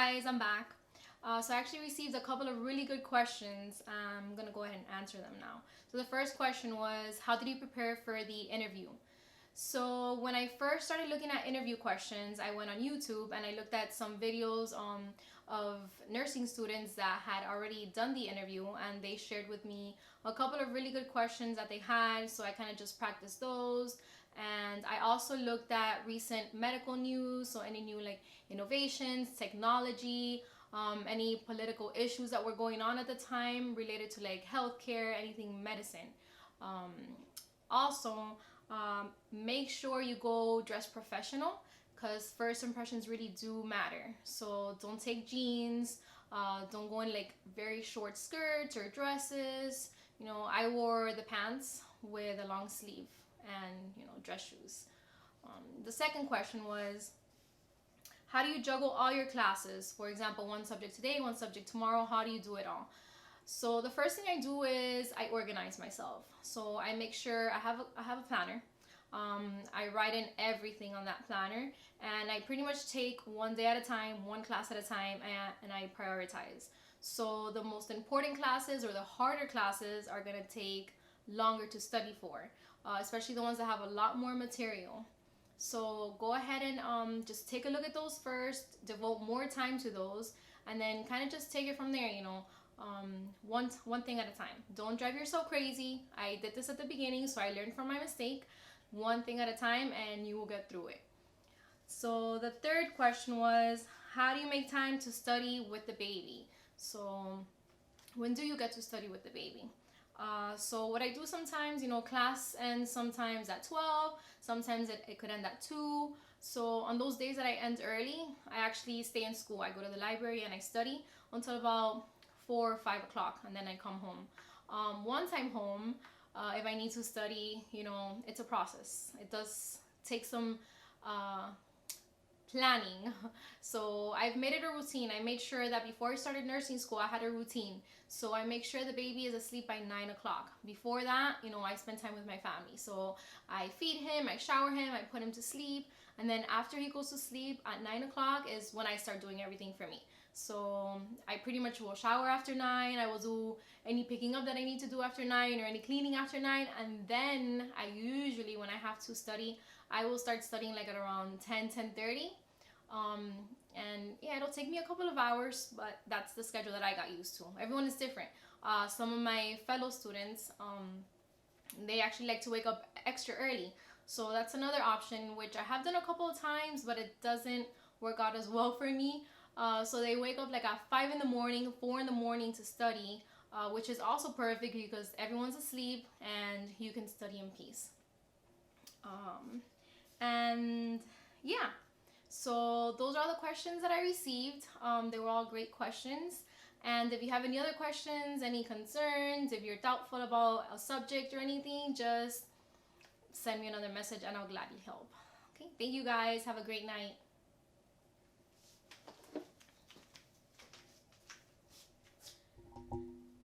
guys, I'm back. So I actually received a couple of really good questions. I'm gonna go ahead and answer them now. So the first question was, how did you prepare for the interview? So when I first started looking at interview questions, I went on YouTube and I looked at some videos of nursing students that had already done the interview, and they shared with me a couple of really good questions that they had. So I kind of just practiced those. And I also looked at recent medical news, so any new like innovations, technology, any political issues that were going on at the time related to like healthcare, anything medicine. Um, Also, make sure you go dressed professional because first impressions really do matter. So don't take jeans. Don't go in like very short skirts or dresses. I wore the pants with a long sleeve and dress shoes. The second question was, how do you juggle all your classes? For example, one subject today, one subject tomorrow. How do you do it all? So the first thing I do is I organize myself. So I make sure I have a planner. I write in everything on that planner, and I pretty much take one day at a time, one class at a time, and I prioritize. So the most important classes or the harder classes are gonna take longer to study for, especially the ones that have a lot more material. So go ahead and just take a look at those first, devote more time to those, and then kind of just take it from there. One thing at a time. Don't drive yourself crazy. I did this at the beginning, so I learned from my mistake. One thing at a time, and you will get through it. So the third question was, how do you make time to study with the baby? So when do you get to study with the baby? So what I do sometimes, class ends sometimes at 12, sometimes it could end at 2. So on those days that I end early, I actually stay in school. I go to the library and I study until about 4 or 5 o'clock, and then I come home. Once I'm home, if I need to study, it's a process. It does take some planning. So I've made it a routine. I made sure that before I started nursing school, I had a routine. So I make sure the baby is asleep by 9 o'clock. Before that, I spend time with my family. So I feed him, I shower him, I put him to sleep. And then after he goes to sleep at 9 o'clock is when I start doing everything for me. So I pretty much will shower after 9. I will do any picking up that I need to do after 9 or any cleaning after 9. And then I usually, when I have to study, I will start studying like at around 10:30. And yeah, it'll take me a couple of hours, but that's the schedule that I got used to. Everyone is different. Some of my fellow students, they actually like to wake up extra early. So that's another option, which I have done a couple of times, but it doesn't work out as well for me. So they wake up like at 5 in the morning, 4 in the morning to study, which is also perfect because everyone's asleep and you can study in peace. And yeah, so those are all the questions that I received. They were all great questions. And if you have any other questions, any concerns, if you're doubtful about a subject or anything, just send me another message and I'll gladly help. Okay, thank you guys. Have a great night.